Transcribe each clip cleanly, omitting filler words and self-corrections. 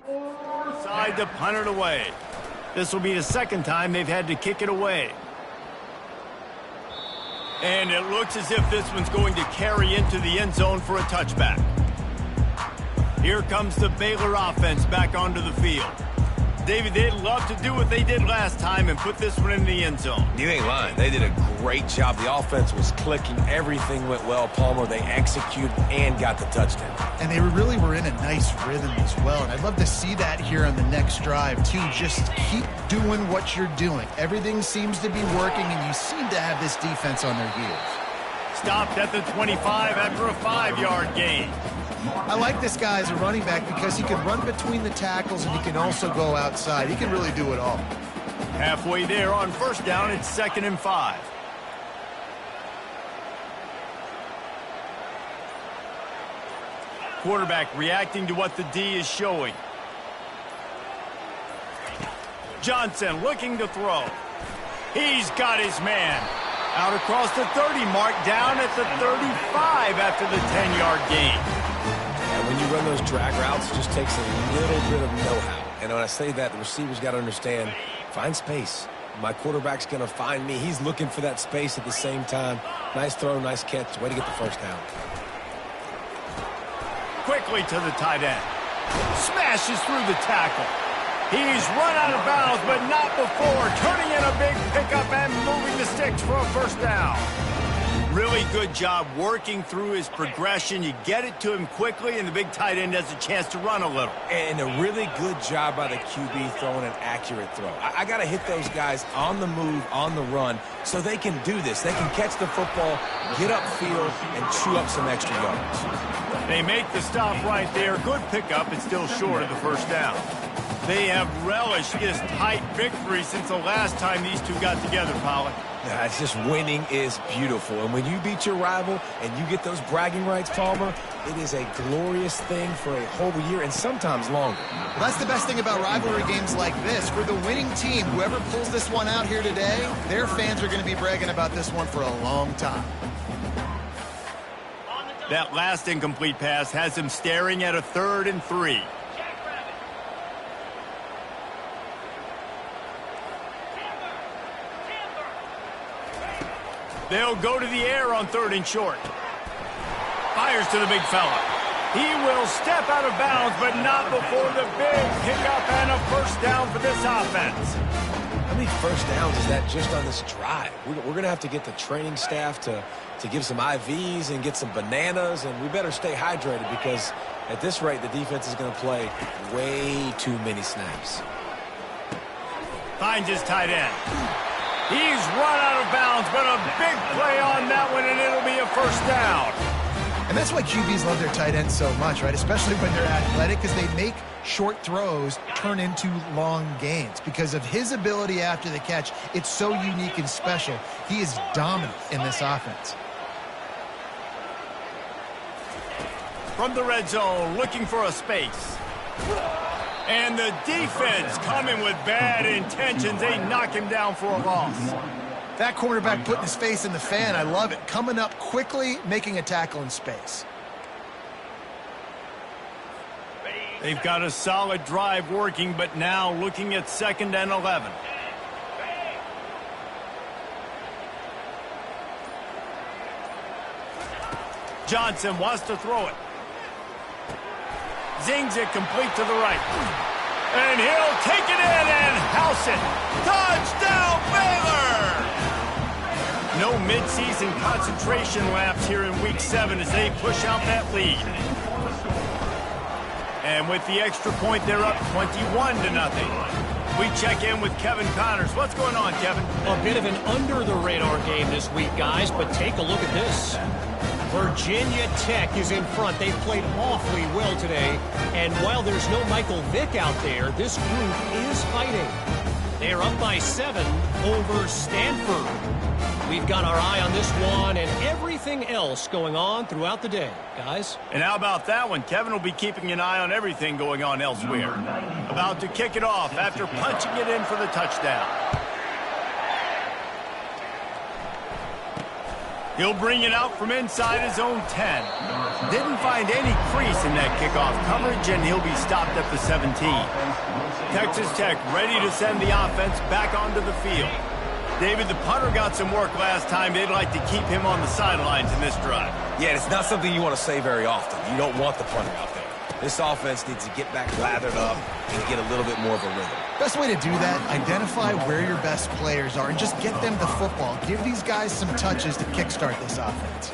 Decide to punt it away. This will be the second time they've had to kick it away. And it looks as if this one's going to carry into the end zone for a touchback. Here comes the Baylor offense back onto the field. David, they'd love to do what they did last time and put this one in the end zone. You ain't lying. They did a great job. The offense was clicking. Everything went well, Palmer. They executed and got the touchdown. And they really were in a nice rhythm as well. And I'd love to see that here on the next drive, too. Just keep doing what you're doing. Everything seems to be working, and you seem to have this defense on their heels. Stopped at the 25 after a 5-yard gain. I like this guy as a running back because he can run between the tackles and he can also go outside. He can really do it all. Halfway there on first down, it's 2nd and 5. Quarterback reacting to what the D is showing. Johnson looking to throw. He's got his man. Out across the 30 mark, down at the 35 after the 10-yard gain. When you run those drag routes, it just takes a little bit of know-how. And when I say that, the receiver's got to understand, find space. My quarterback's going to find me. He's looking for that space at the same time. Nice throw, nice catch. Way to get the first down. Quickly to the tight end. Smashes through the tackle. He's run out of bounds, but not before. Turning in a big pickup and moving the sticks for a first down. Really good job working through his progression. You get it to him quickly, and the big tight end has a chance to run a little. And a really good job by the QB throwing an accurate throw. I got to hit those guys on the move, on the run, so they can do this. They can catch the football, get upfield, and chew up some extra yards. They make the stop right there. Good pickup. It's still short of the first down. They have relished this tight victory since the last time these two got together, Pollock. Yeah, it's just winning is beautiful. And when you beat your rival and you get those bragging rights, Palmer, it is a glorious thing for a whole year and sometimes longer. Well, that's the best thing about rivalry games like this. For the winning team, whoever pulls this one out here today, their fans are going to be bragging about this one for a long time. That last incomplete pass has him staring at a 3rd and 3. They'll go to the air on 3rd and short. Fires to the big fella. He will step out of bounds, but not before the big pickup and a first down for this offense. How many first downs is that just on this drive? We're going to have to get the training staff to give some IVs and get some bananas, and we better stay hydrated because at this rate, the defense is going to play way too many snaps. Finds his tight end. He's run out of bounds, but a big play on that one, and it'll be a first down. And that's why QBs love their tight ends so much, right? Especially when they're athletic, because they make short throws turn into long gains. Because of his ability after the catch, it's so unique and special. He is dominant in this offense. From the red zone, looking for a space. And the defense coming with bad intentions. They knock him down for a loss. That quarterback putting his face in the fan, I love it. Coming up quickly, making a tackle in space. They've got a solid drive working, but now looking at 2nd and 11. Johnson wants to throw it. Zings it complete to the right. And he'll take it in and house it. Touchdown, Baylor! No midseason concentration laps here in Week 7 as they push out that lead. And with the extra point, they're up 21-0. We check in with Kevin Connors. What's going on, Kevin? A bit of an under-the-radar game this week, guys, but take a look at this. Virginia Tech is in front. They've played awfully well today. And while there's no Michael Vick out there, this group is fighting. They're up by 7 over Stanford. We've got our eye on this one and everything else going on throughout the day, guys. And how about that one? Kevin will be keeping an eye on everything going on elsewhere. About to kick it off after punching it in for the touchdown. He'll bring it out from inside his own 10. Didn't find any crease in that kickoff coverage, and he'll be stopped at the 17. Texas Tech ready to send the offense back onto the field. David, the punter got some work last time. They'd like to keep him on the sidelines in this drive. Yeah, it's not something you want to say very often. You don't want the punter out there. This offense needs to get back lathered up and get a little bit more of a rhythm. Best way to do that, identify where your best players are and just get them the football. Give these guys some touches to kickstart this offense.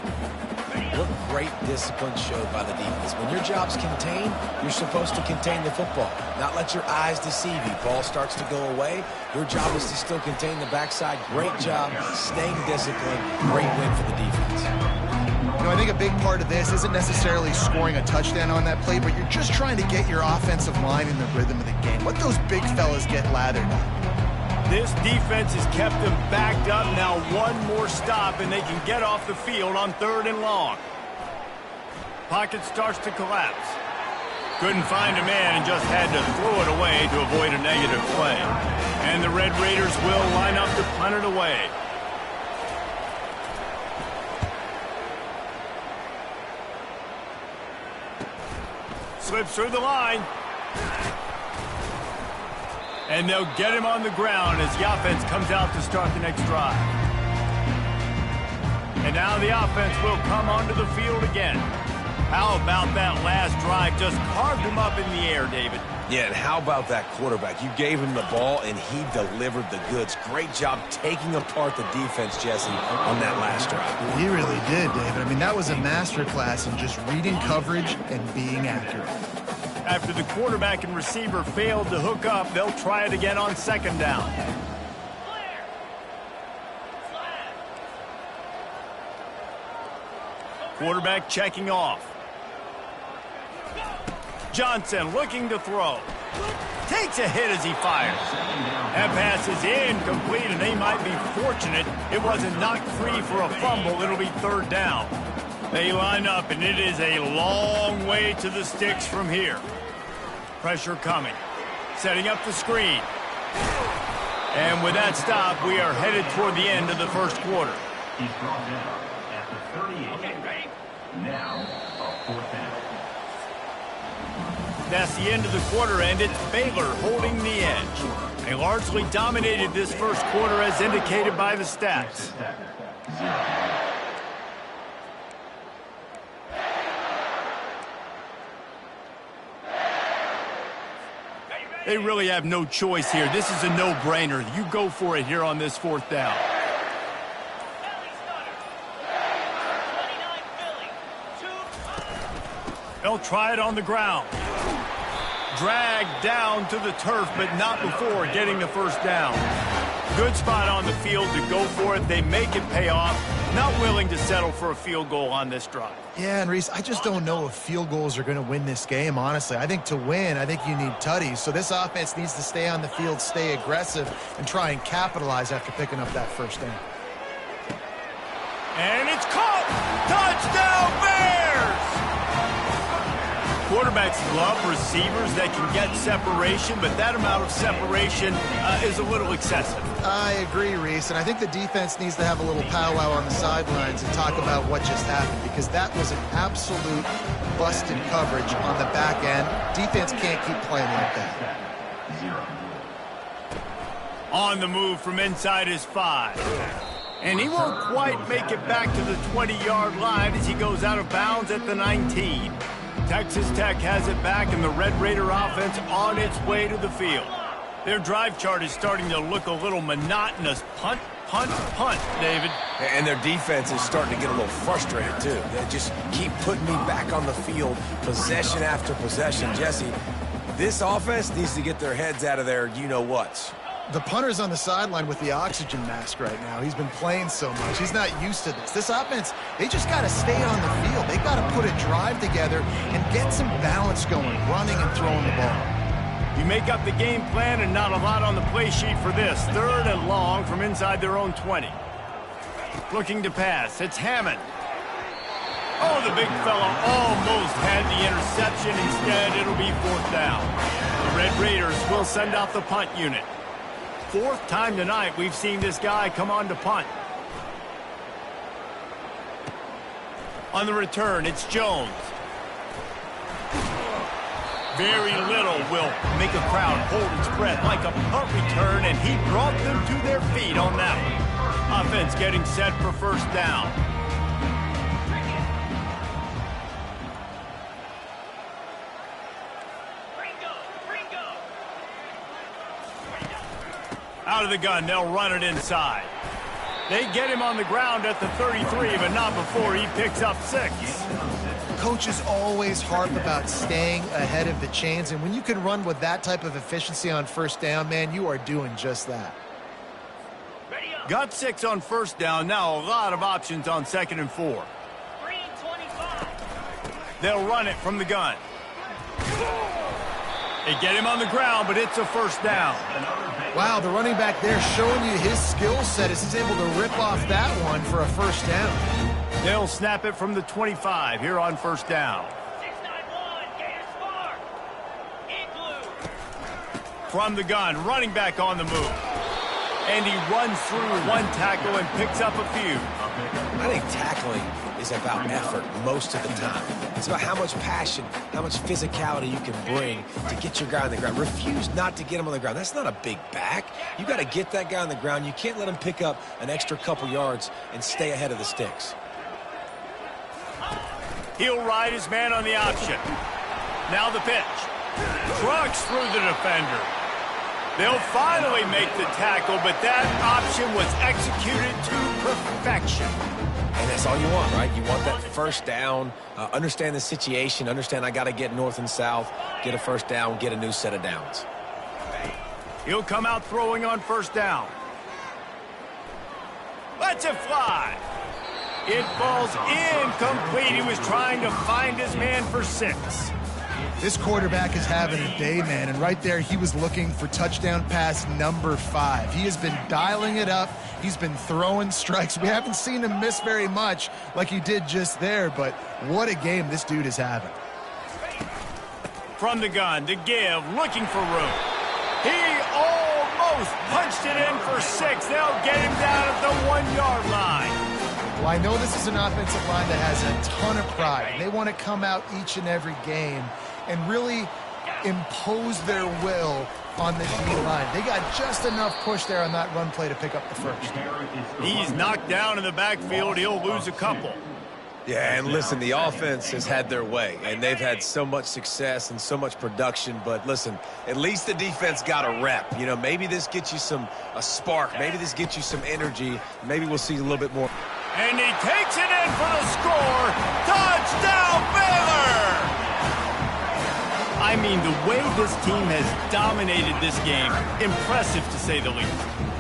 What great discipline showed by the defense. When your job's contained, you're supposed to contain the football. Not let your eyes deceive you. Ball starts to go away. Your job is to still contain the backside. Great job, staying disciplined. Great win for the defense. You know, I think a big part of this isn't necessarily scoring a touchdown on that play, but you're just trying to get your offensive line in the rhythm of the game. Let those big fellas get lathered up. This defense has kept them backed up. Now one more stop, and they can get off the field on 3rd and long. Pocket starts to collapse. Couldn't find a man and just had to throw it away to avoid a negative play. And the Red Raiders will line up to punt it away. Slips through the line. And they'll get him on the ground as the offense comes out to start the next drive. And now the offense will come onto the field again. How about that last drive? Just carved him up in the air, David. Yeah, and how about that quarterback? You gave him the ball, and he delivered the goods. Great job taking apart the defense, Jesse, on that last drive. He really did, David. I mean, that was a masterclass in just reading coverage and being accurate. After the quarterback and receiver failed to hook up, they'll try it again on 2nd down. Quarterback checking off. Johnson looking to throw. Takes a hit as he fires. That pass is incomplete, and they might be fortunate it wasn't knocked free for a fumble. It'll be 3rd down. They line up, and it is a long way to the sticks from here. Pressure coming. Setting up the screen. And with that stop, we are headed toward the end of the 1st quarter. He's brought down at the 38. Okay, ready? Now, a 4th down. That's the end of the quarter, and it's Baylor holding the edge. They largely dominated this 1st quarter as indicated by the stats. They really have no choice here. This is a no-brainer. You go for it here on this 4th down. They'll try it on the ground. Dragged down to the turf, but not before getting the 1st down. Good spot on the field to go for it. They make it pay off. Not willing to settle for a field goal on this drive. Yeah, and Reese, I just don't know if field goals are going to win this game, honestly. I think to win, I think you need tutties. So this offense needs to stay on the field, stay aggressive, and try and capitalize after picking up that 1st down. And it's caught! Touchdown, Bears! Quarterbacks love receivers that can get separation, but that amount of separation is a little excessive. I agree, Reese, and I think the defense needs to have a little powwow on the sidelines and talk about what just happened, because that was an absolute busted coverage on the back end. Defense can't keep playing like that. On the move from inside his 5. And he won't quite make it back to the 20-yard line as he goes out of bounds at the 19. Texas Tech has it back, and the Red Raider offense on its way to the field. Their drive chart is starting to look a little monotonous. Punt, punt, punt, David. And their defense is starting to get a little frustrated, too. They just keep putting me back on the field, possession after possession. Jesse, this offense needs to get their heads out of their you-know-whats. The punter's on the sideline with the oxygen mask right now. He's been playing so much. He's not used to this. This offense, they just got to stay on the field. They got to put a drive together and get some balance going, running and throwing the ball. You make up the game plan and not a lot on the play sheet for this. 3rd and long from inside their own 20. Looking to pass. It's Hammond. Oh, the big fella almost had the interception. Instead, it'll be 4th down. The Red Raiders will send out the punt unit. 4th time tonight we've seen this guy come on to punt. On the return, it's Jones. Very little will make a crowd hold its breath like a punt return, and he brought them to their feet on that one. Offense getting set for first down. Out of the gun, they'll run it inside. They get him on the ground at the 33, but not before he picks up 6. Coaches always harp about staying ahead of the chains, and when you can run with that type of efficiency on first down, man, you are doing just that. Got 6 on first down. Now a lot of options on 2nd and 4. They'll run it from the gun. They get him on the ground, but it's a first down. Wow, the running back there showing you his skill set as he's able to rip off that one for a first down. They'll snap it from the 25 here on first down. From the gun, running back on the move. And he runs through one tackle and picks up a few. I think tackling is about effort most of the time. It's about how much passion, how much physicality you can bring to get your guy on the ground. Refuse not to get him on the ground. That's not a big back. You got to get that guy on the ground. You can't let him pick up an extra couple yards and stay ahead of the sticks. He'll ride his man on the option. Now the pitch. Trucks through the defender. They'll finally make the tackle, but that option was executed to perfection. And that's all you want, right? You want that first down, understand the situation, understand I got to get north and south, get a first down, get a new set of downs. He'll come out throwing on first down. Lets it fly. It falls incomplete. He was trying to find his man for 6. This quarterback is having a day, man, and right there he was looking for touchdown pass number 5. He has been dialing it up. He's been throwing strikes. We haven't seen him miss very much like he did just there, but what a game this dude is having. From the gun to give, looking for room. He almost punched it in for 6. They'll get him down at the 1-yard line. Well, I know this is an offensive line that has a ton of pride. They want to come out each and every game and really impose their will on the D-line. They got just enough push there on that run play to pick up the first. He's knocked down in the backfield. He'll lose a couple. Yeah, and listen, the offense has had their way, and they've had so much success and so much production. But listen, at least the defense got a rep. You know, maybe this gets you a spark. Maybe this gets you some energy. Maybe we'll see a little bit more. And he takes it in for the score. Touchdown, Baylor! I mean, the way this team has dominated this game, impressive to say the least.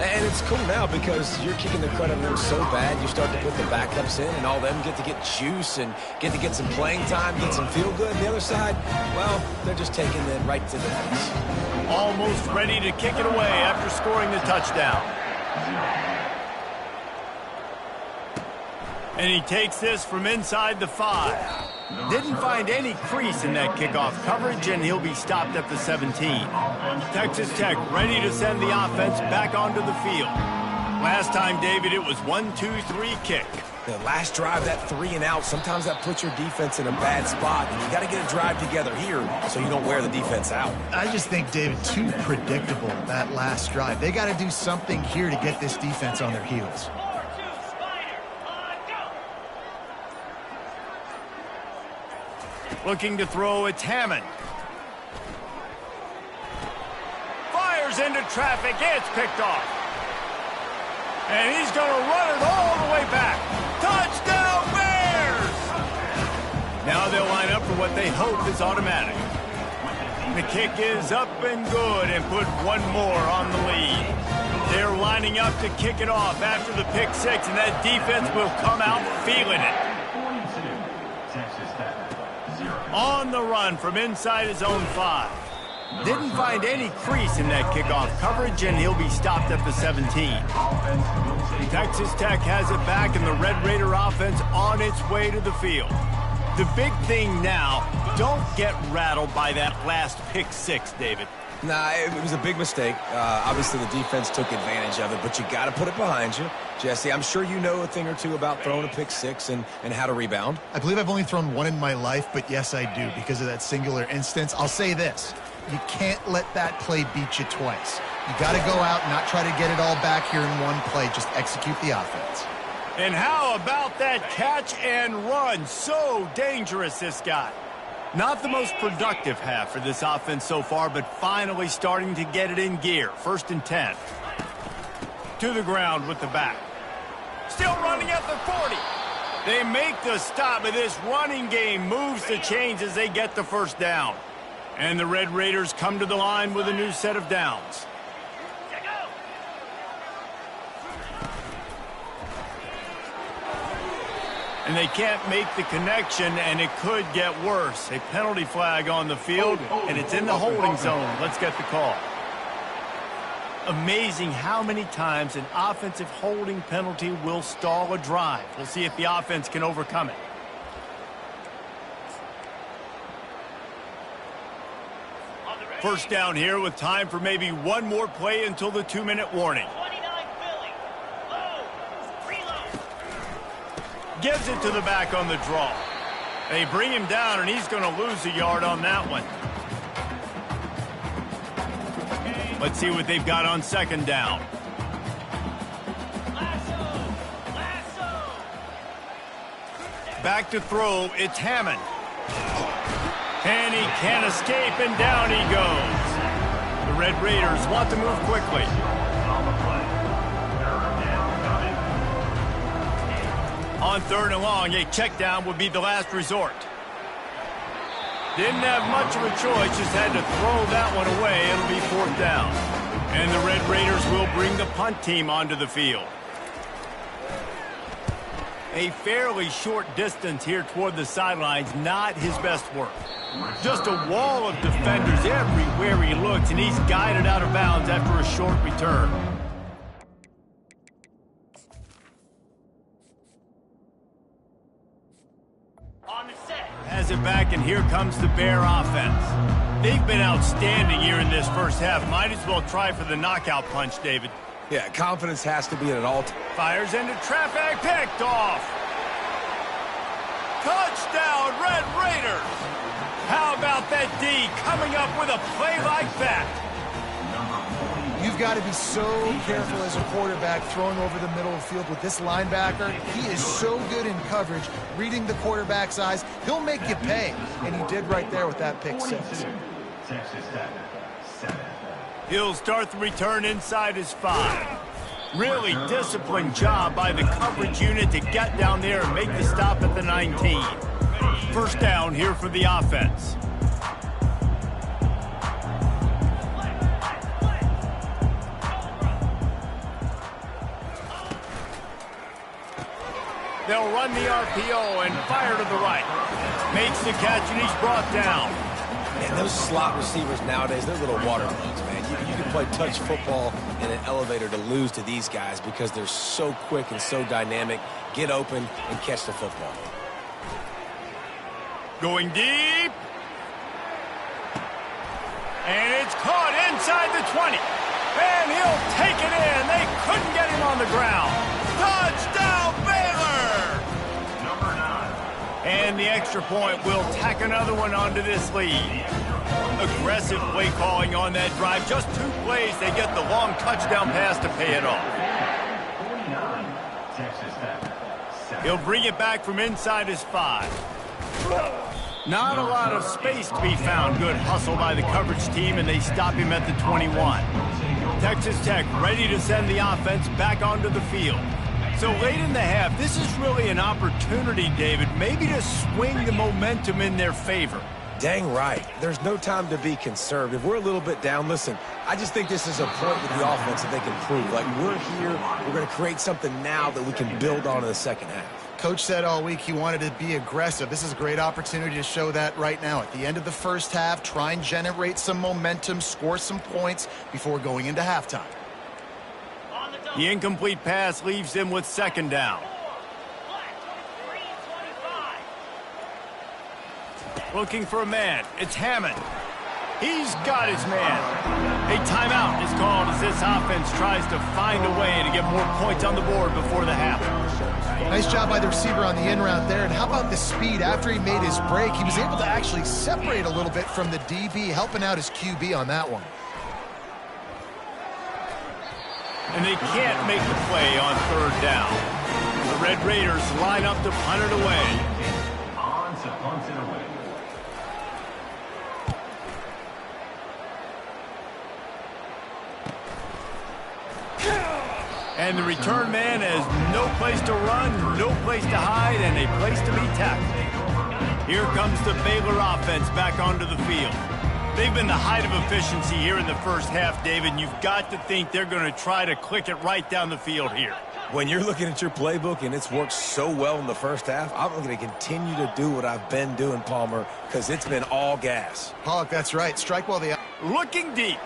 And it's cool now because you're kicking the crud out of them so bad, you start to put the backups in, and all of them get to get juice and get to get some playing time, get some feel good. And the other side, well, they're just taking it right to the face. Almost ready to kick it away after scoring the touchdown. And he takes this from inside the 5. Didn't find any crease in that kickoff coverage, and he'll be stopped at the 17. Texas Tech ready to send the offense back onto the field. Last time, David, it was 1-2-3 kick. The last drive, that 3 and out, sometimes that puts your defense in a bad spot. And you got to get a drive together here so you don't wear the defense out. I just think, David, too predictable, that last drive. They got to do something here to get this defense on their heels. Looking to throw, it's Hammond. Fires into traffic, it's picked off. And he's going to run it all the way back. Touchdown, Bears! Now they'll line up for what they hope is automatic. The kick is up and good and put one more on the lead. They're lining up to kick it off after the pick 6, and that defense will come out feeling it. On the run from inside his own 5. Didn't find any crease in that kickoff coverage, and he'll be stopped at the 17. Texas Tech has it back, and the Red Raider offense on its way to the field. The big thing now, don't get rattled by that last pick 6, David. Nah, it was a big mistake. Obviously, the defense took advantage of it, but you got to put it behind you. Jesse, I'm sure you know a thing or two about throwing a pick six and how to rebound. I believe I've only thrown one in my life, but yes, I do because of that singular instance. I'll say this. You can't let that play beat you twice. You got to go out and not try to get it all back here in one play. Just execute the offense. And how about that catch and run? So dangerous, this guy. Not the most productive half for this offense so far, but finally starting to get it in gear. 1st and 10. To the ground with the back. Still running at the 40. They make the stop, but this running game moves the chains as they get the first down. And the Red Raiders come to the line with a new set of downs. And they can't make the connection, and it could get worse. A penalty flag on the field, and it's in the holding zone. Let's get the call. Amazing how many times an offensive holding penalty will stall a drive. We'll see if the offense can overcome it. First down here with time for maybe one more play until the 2-minute warning. Gives it to the back on the draw. They bring him down, and he's going to lose a yard on that one. Let's see what they've got on 2nd down. Back to throw, it's Hammond. And he can't escape, and down he goes. The Red Raiders want to move quickly. On 3rd and long, a check down would be the last resort. Didn't have much of a choice, just had to throw that one away. It'll be 4th down. And the Red Raiders will bring the punt team onto the field. A fairly short distance here toward the sidelines, not his best work. Just a wall of defenders everywhere he looks, and he's guided out of bounds after a short return. Has it back, and here comes the Bear offense. They've been outstanding here in this first half. Might as well try for the knockout punch, David. Yeah, confidence has to be at an all-time. Fires into traffic, picked off. Touchdown, Red Raiders. How about that D coming up with a play like that? You've got to be so careful as a quarterback throwing over the middle of the field with this linebacker. He is so good in coverage, reading the quarterback's eyes. He'll make you pay, and he did right there with that pick six. He'll start the return inside his 5. Really disciplined job by the coverage unit to get down there and make the stop at the 19. First down here for the offense. They'll run the RPO and fire to the right. Makes the catch, and he's brought down. And those slot receivers nowadays, they're little water bugs, man. You can play touch football in an elevator to lose to these guys because they're so quick and so dynamic. Get open and catch the football. Going deep. And it's caught inside the 20. And he'll take it in. They couldn't get him on the ground. Touchdown, Baylor! Number 9. And the extra point will tack another one onto this lead. Aggressive play calling on that drive. Just 2 plays, they get the long touchdown pass to pay it off. 49. Texas Tech. He'll bring it back from inside his 5. Not a lot of space to be found. Good hustle by the coverage team, and they stop him at the 21. Texas Tech ready to send the offense back onto the field. So late in the half, this is really an opportunity, David, maybe to swing the momentum in their favor. Dang right. There's no time to be conservative. We're a little bit down. Listen, I just think this is a point with the offense that they can prove. Like, we're here, we're going to create something now that we can build on in the second half. Coach said all week he wanted to be aggressive. This is a great opportunity to show that right now. At the end of the first half, try and generate some momentum, score some points before going into halftime. The incomplete pass leaves them with 2nd down. Looking for a man. It's Hammond. He's got his man. A timeout is called as this offense tries to find a way to get more points on the board before the half. Nice job by the receiver on the in route there. And how about the speed? After he made his break, he was able to actually separate a little bit from the DB, helping out his QB on that one. And they can't make the play on third down. The Red Raiders line up to punt it away. On to punt it away. And the return man has no place to run, no place to hide, and a place to be tackled. Here comes the Baylor offense back onto the field. They've been the height of efficiency here in the first half, David, and you've got to think they're going to try to click it right down the field here. When you're looking at your playbook and it's worked so well in the first half, I'm going to continue to do what I've been doing, Palmer, because it's been all gas. Pollock, that's right. Strike while the... Looking deep.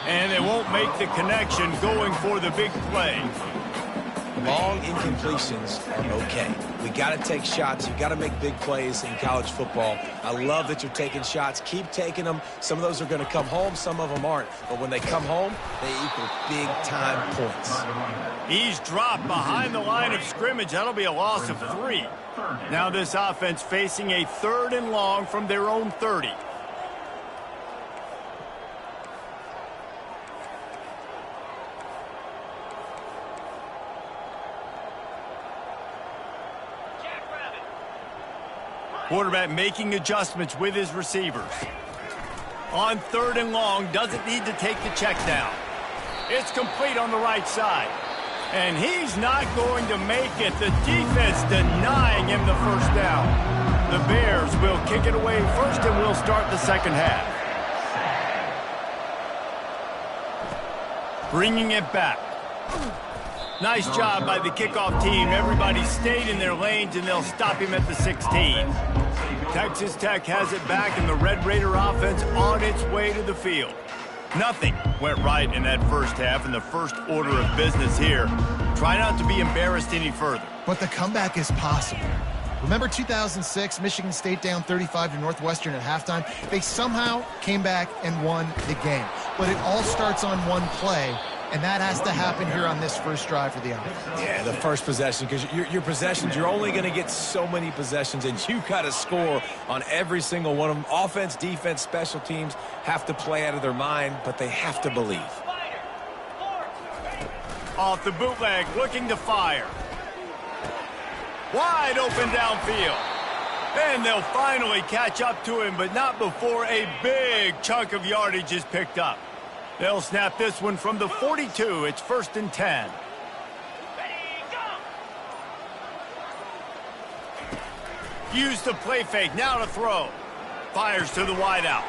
And they won't make the connection going for the big play. Long incompletions are okay. We got to take shots. You got to make big plays in college football. I love that you're taking shots. Keep taking them. Some of those are going to come home. Some of them aren't. But when they come home, they equal big-time points. He's dropped behind the line of scrimmage. That'll be a loss of 3. Now this offense facing a 3rd and long from their own 30. Quarterback making adjustments with his receivers. On 3rd and long, doesn't need to take the check down. It's complete on the right side. And he's not going to make it. The defense denying him the first down. The Bears will kick it away first and will start the second half. Bringing it back. Nice job by the kickoff team. Everybody stayed in their lanes, and they'll stop him at the 16. Texas Tech has it back, and the Red Raider offense on its way to the field. Nothing went right in that first half, and the first order of business here. Try not to be embarrassed any further. But the comeback is possible. Remember 2006, Michigan State down 35 to Northwestern at halftime? They somehow came back and won the game. But it all starts on one play. And that has to happen here on this first drive for the offense. Yeah, the first possession, because your possessions, you're only going to get so many possessions, and you got to score on every single one of them. Offense, defense, special teams have to play out of their mind, but they have to believe. Off the bootleg, looking to fire. Wide open downfield. And they'll finally catch up to him, but not before a big chunk of yardage is picked up. They'll snap this one from the 42. It's 1st and 10. Use the play fake. Now to throw. Fires to the wideout.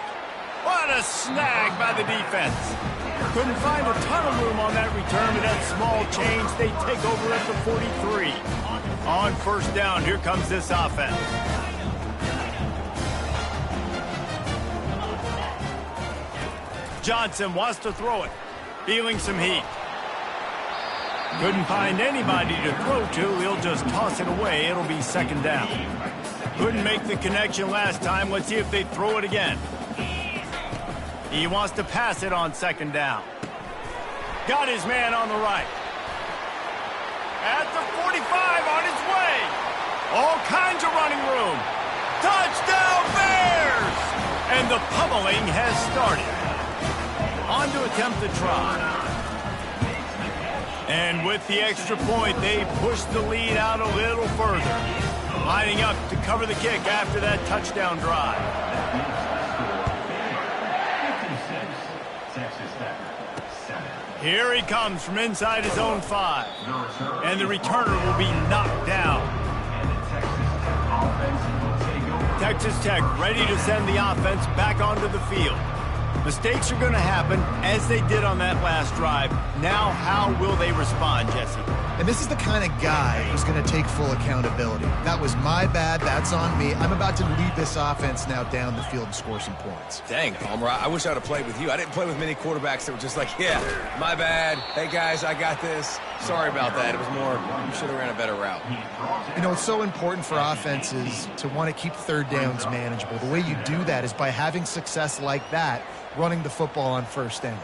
What a snag by the defense. Couldn't find a ton of room on that return, but that small change, they take over at the 43. On 1st down, here comes this offense. Johnson wants to throw it. Feeling some heat. Couldn't find anybody to throw to. He'll just toss it away. It'll be 2nd down. Couldn't make the connection last time. Let's see if they throw it again. He wants to pass it on 2nd down. Got his man on the right. At the 45 on his way. All kinds of running room. Touchdown Bears! And the pummeling has started. On to attempt the try. And with the extra point, they push the lead out a little further. Lining up to cover the kick after that touchdown drive. Here he comes from inside his own 5. And the returner will be knocked down. Texas Tech ready to send the offense back onto the field. Mistakes are going to happen, as they did on that last drive. Now, how will they respond, Jesse? And this is the kind of guy who's going to take full accountability. That was my bad. That's on me. I'm about to lead this offense now down the field and score some points. Dang, Palmer, I wish I would have played with you. I didn't play with many quarterbacks that were just like, yeah, my bad. Hey, guys, I got this. Sorry about that. It was more, you should have ran a better route. You know, it's so important for offenses to want to keep third downs manageable. The way you do that is by having success like that, running the football on first down.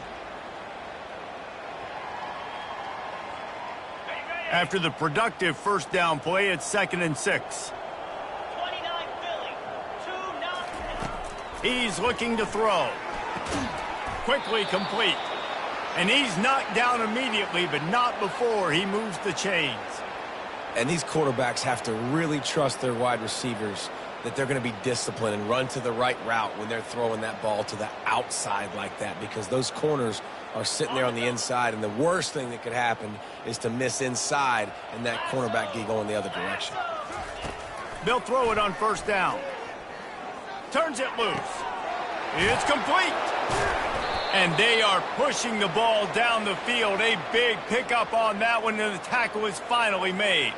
After the productive first down play, it's 2nd and 6. 29 Philly, 2-0. He's looking to throw. Quickly complete. And he's knocked down immediately, but not before he moves the chains. And these quarterbacks have to really trust their wide receivers that they're going to be disciplined and run to the right route when they're throwing that ball to the outside like that, because those corners are sitting there on the inside, and the worst thing that could happen is to miss inside and that cornerback get going the other direction. They'll throw it on first down. Turns it loose. It's complete. And they are pushing the ball down the field. A big pickup on that one, and the tackle is finally made.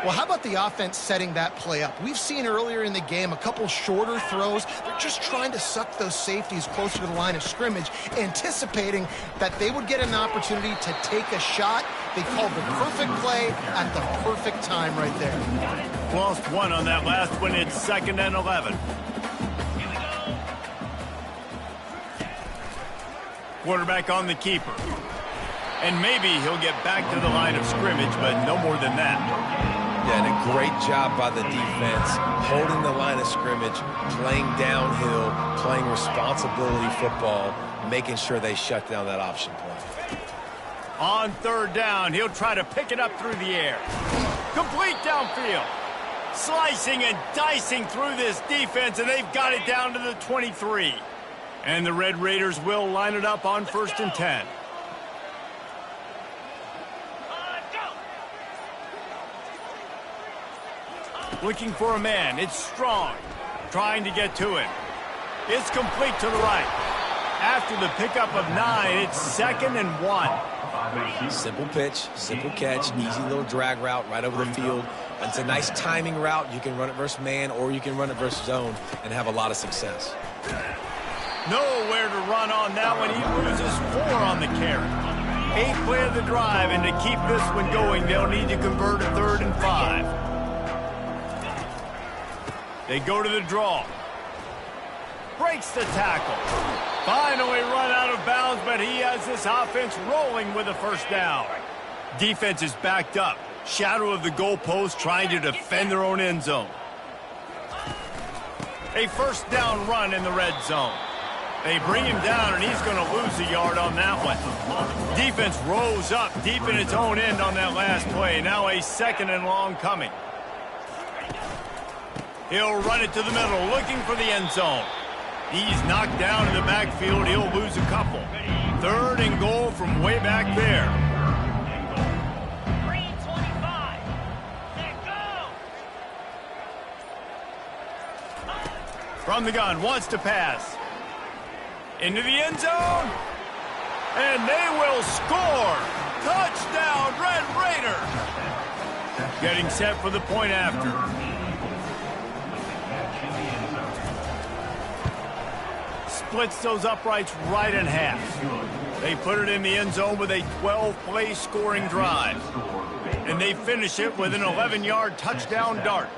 Well, how about the offense setting that play up? We've seen earlier in the game a couple shorter throws. They're just trying to suck those safeties closer to the line of scrimmage, anticipating that they would get an opportunity to take a shot. They called the perfect play at the perfect time right there. Lost one on that last one. It's 2nd and 11. Quarterback on the keeper. And maybe he'll get back to the line of scrimmage, but no more than that. Yeah, and a great job by the defense, holding the line of scrimmage, playing downhill, playing responsibility football, making sure they shut down that option play. On third down, he'll try to pick it up through the air. Complete downfield. Slicing and dicing through this defense, and they've got it down to the 23. And the Red Raiders will line it up on 1st and 10. Looking for a man. It's Strong. Trying to get to him. It's complete to the right. After the pickup of 9, it's 2nd and 1. Simple pitch, simple catch, easy little drag route right over the field. It's a nice timing route. You can run it versus man, or you can run it versus zone and have a lot of success. Nowhere to run on that one. He loses 4 on the carry. 8th play of the drive, and to keep this one going, they'll need to convert a 3rd and 5. They go to the draw. Breaks the tackle. Finally run out of bounds, but he has this offense rolling with a first down. Defense is backed up. Shadow of the goalpost, trying to defend their own end zone. A first down run in the red zone. They bring him down, and he's going to lose a yard on that one. Defense rose up deep in its own end on that last play. Now a 2nd and long coming. He'll run it to the middle, looking for the end zone. He's knocked down in the backfield. He'll lose a couple. 3rd and goal from way back there. Green 25. Let go. From the gun, wants to pass. Into the end zone. And they will score. Touchdown, Red Raider. Getting set for the point after. Splits those uprights right in half. They put it in the end zone with a 12-play scoring drive. And they finish it with an 11-yard touchdown dart.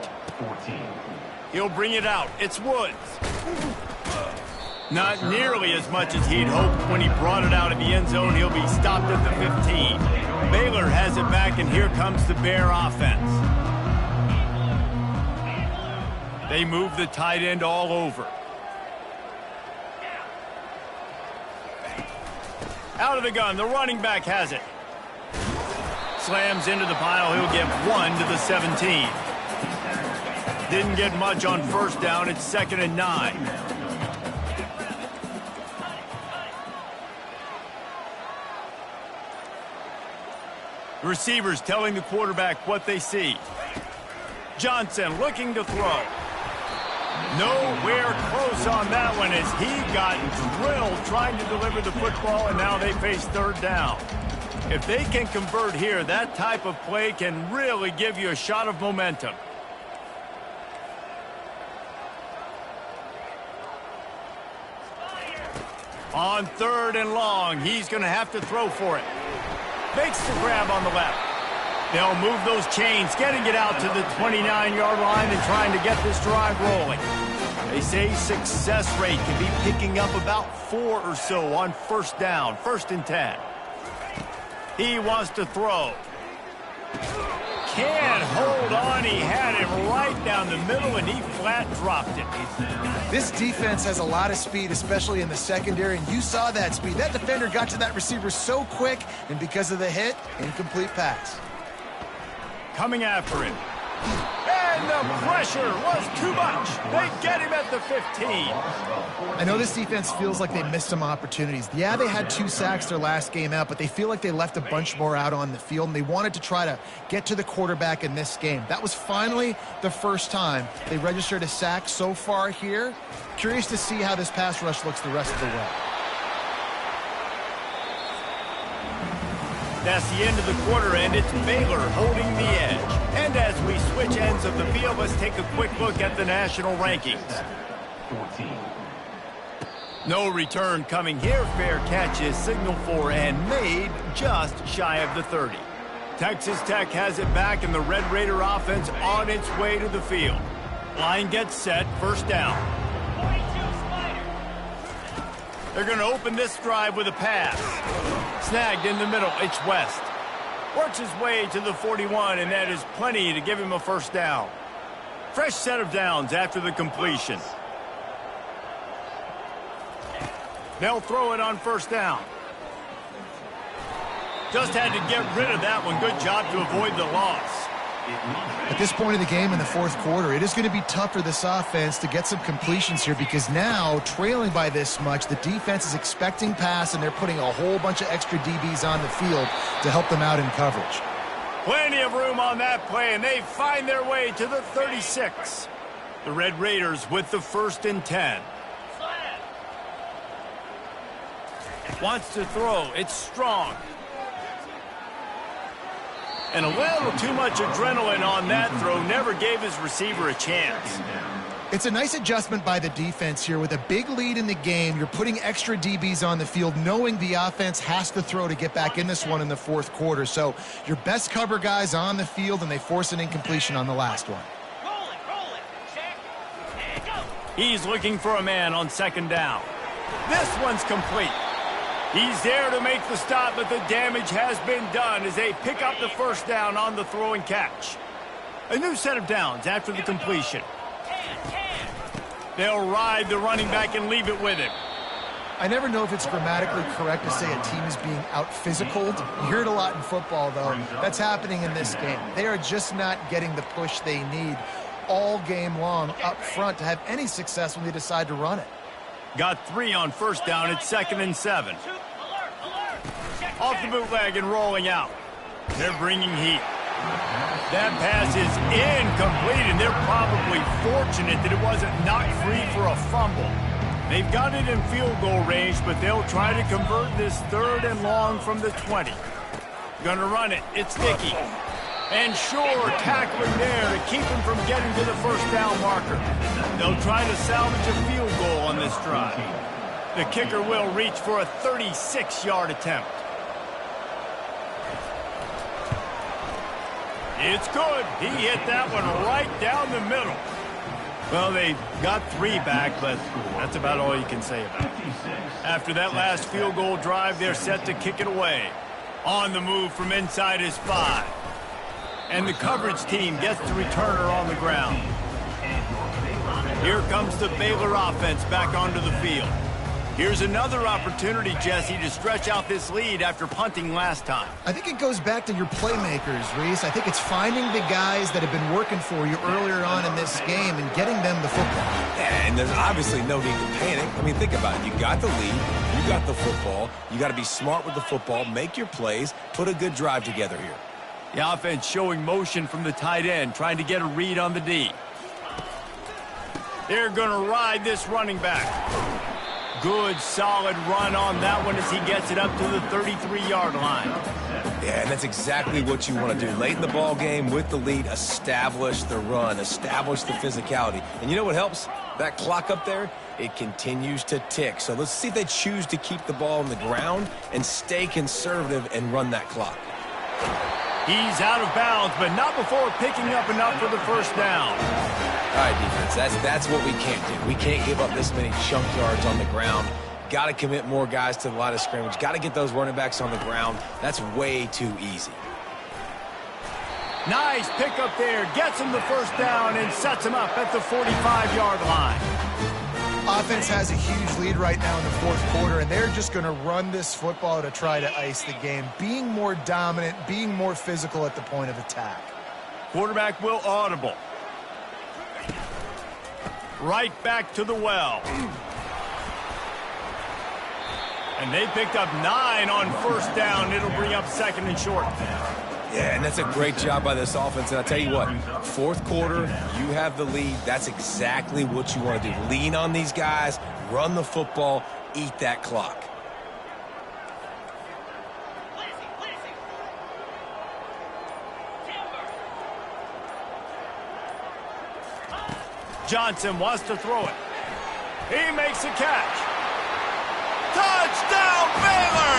He'll bring it out. It's Woods. Not nearly as much as he'd hoped when he brought it out of the end zone. He'll be stopped at the 15. Baylor has it back, and here comes the Bear offense. They move the tight end all over. Out of the gun, the running back has it. Slams into the pile, he'll get 1 to the 17. Didn't get much on first down, it's 2nd and 9. The receivers telling the quarterback what they see. Johnson looking to throw. Nowhere close on that one as he got drilled trying to deliver the football, and now they face 3rd down. If they can convert here, that type of play can really give you a shot of momentum. On 3rd and long, he's going to have to throw for it. Makes the grab on the left. They'll move those chains, getting it out to the 29-yard line and trying to get this drive rolling. They say success rate can be picking up about 4 or so on 1st down, 1st and 10. He wants to throw. Can't hold on. He had him right down the middle, and he flat dropped it. This defense has a lot of speed, especially in the secondary, and you saw that speed. That defender got to that receiver so quick, and because of the hit, incomplete pass. Coming after him. And the pressure was too much. They get him at the 15. I know this defense feels like they missed some opportunities. Yeah, they had 2 sacks their last game out, but they feel like they left a bunch more out on the field, and they wanted to try to get to the quarterback in this game. That was finally the first time they registered a sack so far here. Curious to see how this pass rush looks the rest of the way. That's the end of the quarter, and it's Baylor holding the edge. And as we switch ends of the field, let's take a quick look at the national rankings. 14. No return coming here. Fair catch is signaled for and made just shy of the 30. Texas Tech has it back, and the Red Raider offense on its way to the field. Line gets set, 1st down. 42 Spider. They're going to open this drive with a pass. Snagged in the middle, it's West. Works his way to the 41, and that is plenty to give him a 1st down. Fresh set of downs after the completion. They'll throw it on 1st down. Just had to get rid of that one. Good job to avoid the loss. At this point of the game in the 4th quarter, it is going to be tough for this offense to get some completions here because now, trailing by this much, the defense is expecting pass, and they're putting a whole bunch of extra DBs on the field to help them out in coverage. Plenty of room on that play, and they find their way to the 36. The Red Raiders with the 1st and 10. Wants to throw. It's Strong. And a little too much adrenaline on that throw. Never gave his receiver a chance. It's a nice adjustment by the defense here. With a big lead in the game, you're putting extra DBs on the field, knowing the offense has to throw to get back in this one in the 4th quarter. So your best cover guys on the field, and they force an incompletion on the last one. Roll it, check, and go. He's looking for a man on 2nd down. This one's complete. He's there to make the stop, but the damage has been done as they pick up the 1st down on the throw and catch. A new set of downs after the completion. They'll ride the running back and leave it with him. I never know if it's grammatically correct to say a team is being out-physicaled. You hear it a lot in football, though. That's happening in this game. They are just not getting the push they need all game long up front to have any success when they decide to run it. Got 3 on 1st down. It's 2nd and 7. Off the bootleg and rolling out. They're bringing heat. That pass is incomplete, and they're probably fortunate that it wasn't knocked free for a fumble. They've got it in field goal range, but they'll try to convert this 3rd and long from the 20. Gonna run it. It's Dickey. And sure, tackling there to keep him from getting to the 1st down marker. They'll try to salvage a field goal on this drive. The kicker will reach for a 36-yard attempt. It's good. He hit that one right down the middle. Well, they got 3 back, but that's about all you can say about it. After that last field goal drive, they're set to kick it away. On the move from inside his 5. And the coverage team gets the returner on the ground. Here comes the Baylor offense back onto the field. Here's another opportunity, Jesse, to stretch out this lead after punting last time. I think it goes back to your playmakers, Reese. I think it's finding the guys that have been working for you earlier on in this game and getting them the football. Yeah, and there's obviously no need to panic. I mean, think about it. You got the lead. You got the football. You got to be smart with the football, make your plays, put a good drive together here. The offense showing motion from the tight end, trying to get a read on the D. They're going to ride this running back. Good, solid run on that one as he gets it up to the 33-yard line. Yeah, and that's exactly what you want to do. Late in the ball game with the lead, establish the run, establish the physicality. And you know what helps? That clock up there, it continues to tick. So let's see if they choose to keep the ball on the ground and stay conservative and run that clock. He's out of bounds, but not before picking up enough for the first down. All right, defense, that's what we can't do. We can't give up this many chunk yards on the ground. Got to commit more guys to the line of scrimmage. Got to get those running backs on the ground. That's way too easy. Nice pickup there. Gets him the first down and sets him up at the 45-yard line. Offense has a huge lead right now in the fourth quarter, and they're just going to run this football to try to ice the game. Being more dominant, being more physical at the point of attack. Quarterback will audible. Right back to the well. And they picked up 9 on first down. It'll bring up second and short. Yeah, and that's a great job by this offense. And I'll tell you what, fourth quarter, you have the lead. That's exactly what you want to do. Lean on these guys, run the football, eat that clock. Johnson wants to throw it. He makes a catch. Touchdown, Baylor!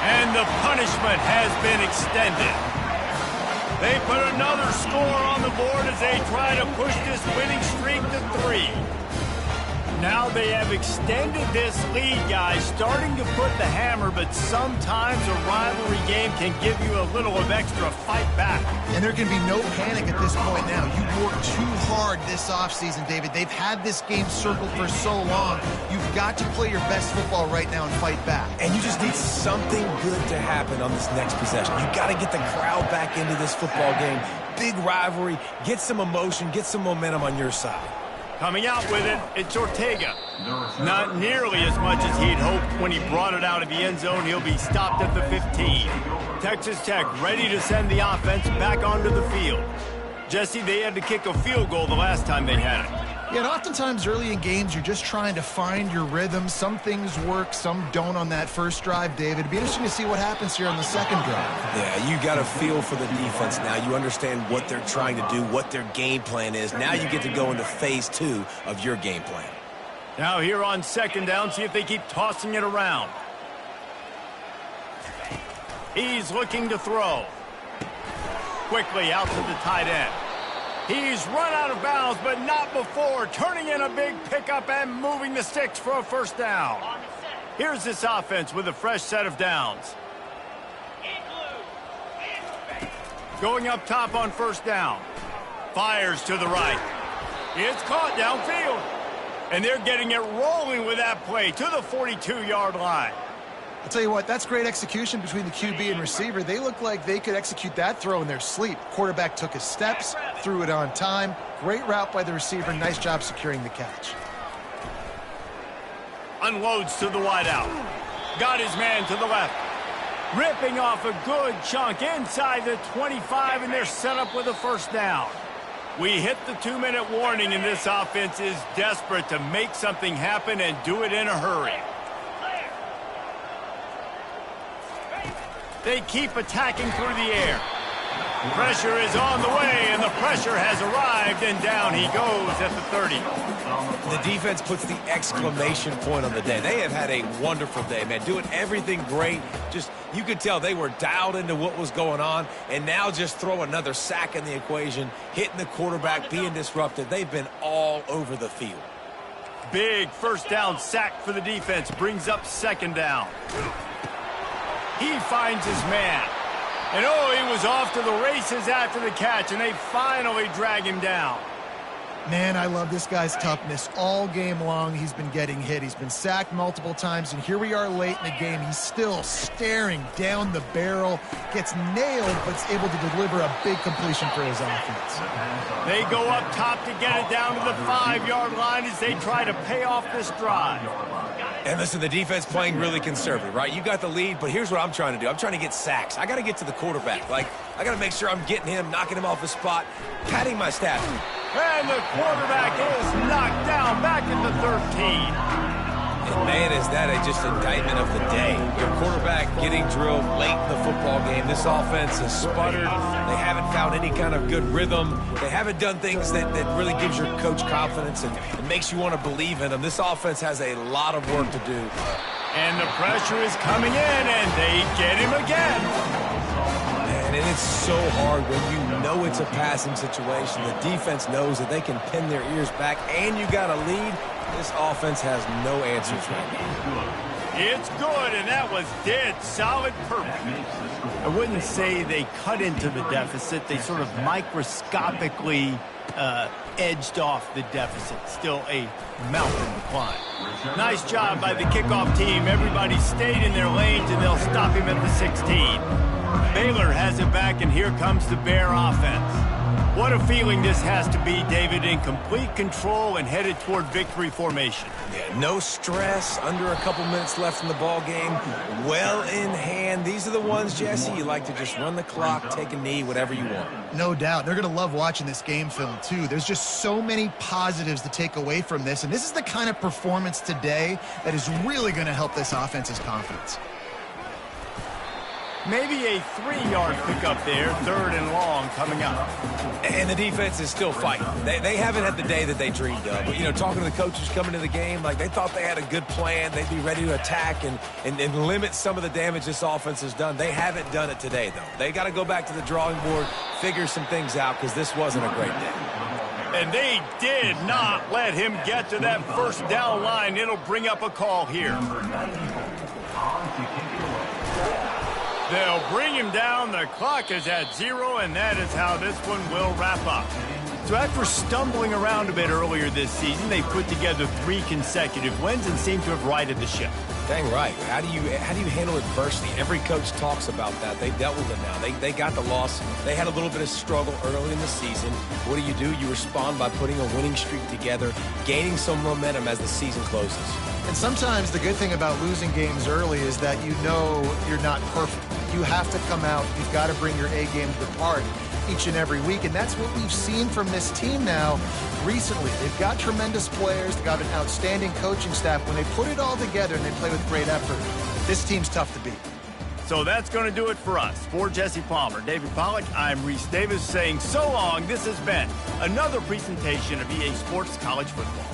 And the punishment has been extended. They put another score on the board as they try to push this winning streak to 3. Now they have extended this lead, guys, starting to put the hammer, but sometimes a rivalry game can give you a little of extra fight back. And there can be no panic at this point now. You worked too hard this offseason, David. They've had this game circled for so long. You've got to play your best football right now and fight back. And you just need something good to happen on this next possession. You got to get the crowd back into this football game. Big rivalry. Get some emotion. Get some momentum on your side. Coming out with it, it's Ortega. Not nearly as much as he'd hoped when he brought it out of the end zone. He'll be stopped at the 15. Texas Tech ready to send the offense back onto the field. Jesse, they had to kick a field goal the last time they had it. Yeah, and oftentimes early in games, you're just trying to find your rhythm. Some things work, some don't on that first drive, David. It'd be interesting to see what happens here on the second drive. Yeah, you got a feel for the defense now. You understand what they're trying to do, what their game plan is. Now you get to go into phase 2 of your game plan. Now here on second down, see if they keep tossing it around. He's looking to throw. Quickly out to the tight end. He's run out of bounds, but not before turning in a big pickup and moving the sticks for a first down. Here's this offense with a fresh set of downs. Going up top on first down. Fires to the right. It's caught downfield. And they're getting it rolling with that play to the 42-yard line. I'll tell you what, that's great execution between the QB and receiver. They look like they could execute that throw in their sleep. Quarterback took his steps, threw it on time. Great route by the receiver. Nice job securing the catch. Unloads to the wideout. Got his man to the left. Ripping off a good chunk inside the 25, and they're set up with a first down. We hit the 2-minute warning, and this offense is desperate to make something happen and do it in a hurry. They keep attacking through the air. Pressure is on the way, and the pressure has arrived, and down he goes at the 30. The defense puts the exclamation point on the day. They have had a wonderful day, man. Doing everything great. Just, you could tell they were dialed into what was going on, and now just throw another sack in the equation, hitting the quarterback, being disrupted. They've been all over the field. Big first down sack for the defense, brings up second down. He finds his man. And oh, he was off to the races after the catch, and they finally drag him down. Man, I love this guy's toughness. All game long, he's been getting hit. He's been sacked multiple times, and here we are late in the game. He's still staring down the barrel, gets nailed, but is able to deliver a big completion for his offense. They go up top to get it down to the 5-yard line as they try to pay off this drive. And listen, the defense playing really conservative, right? You got the lead, but here's what I'm trying to do. I'm trying to get sacks. I got to get to the quarterback. Like, I got to make sure I'm getting him, knocking him off his spot, patting my stats. And the quarterback is knocked down back at the 13. And man, is that just indictment of the day. Your quarterback getting drilled late in the football game. This offense has sputtered. They haven't found any kind of good rhythm. They haven't done things that really gives your coach confidence and makes you want to believe in them. This offense has a lot of work to do. And the pressure is coming in, and they get him again. Man, and it's so hard when you know it's a passing situation. The defense knows that they can pin their ears back, and you got a lead. This offense has no answers right now. It's good, and that was dead solid perfect. I wouldn't say they cut into the deficit. They sort of microscopically edged off the deficit. Still a mountain to climb. Nice job by the kickoff team. Everybody stayed in their lanes, and they'll stop him at the 16. Baylor has it back, and here comes the Bear offense. What a feeling this has to be, David, in complete control and headed toward victory formation. Yeah, no stress, under a couple minutes left in the ball game, well in hand. These are the ones, Jesse, you like to just run the clock, take a knee, whatever you want. No doubt. They're going to love watching this game film, too. There's just so many positives to take away from this, and this is the kind of performance today that is really going to help this offense's confidence. Maybe a 3-yard pickup there, 3rd and long coming up. And the defense is still fighting. They haven't had the day that they dreamed of. But, you know, talking to the coaches coming to the game, like they thought they had a good plan. They'd be ready to attack and limit some of the damage this offense has done. They haven't done it today, though. They got to go back to the drawing board, figure some things out, because this wasn't a great day. And they did not let him get to that first down line. It'll bring up a call here. They'll bring him down. The clock is at 0, and that is how this one will wrap up. So after stumbling around a bit earlier this season, they put together 3 consecutive wins and seem to have righted the ship. Dang right. How do you handle adversity? Every coach talks about that. They've dealt with it now. They got the loss. They had a little bit of struggle early in the season. What do? You respond by putting a winning streak together, gaining some momentum as the season closes. And sometimes the good thing about losing games early is that you know you're not perfect. You have to come out. You've got to bring your A game to the park each and every week, and that's what we've seen from this team now recently. They've got tremendous players. They've got an outstanding coaching staff. When they put it all together and they play with great effort, this team's tough to beat. So that's going to do it for us. For Jesse Palmer, David Pollack, I'm Reese Davis saying so long. This has been another presentation of EA Sports College Football.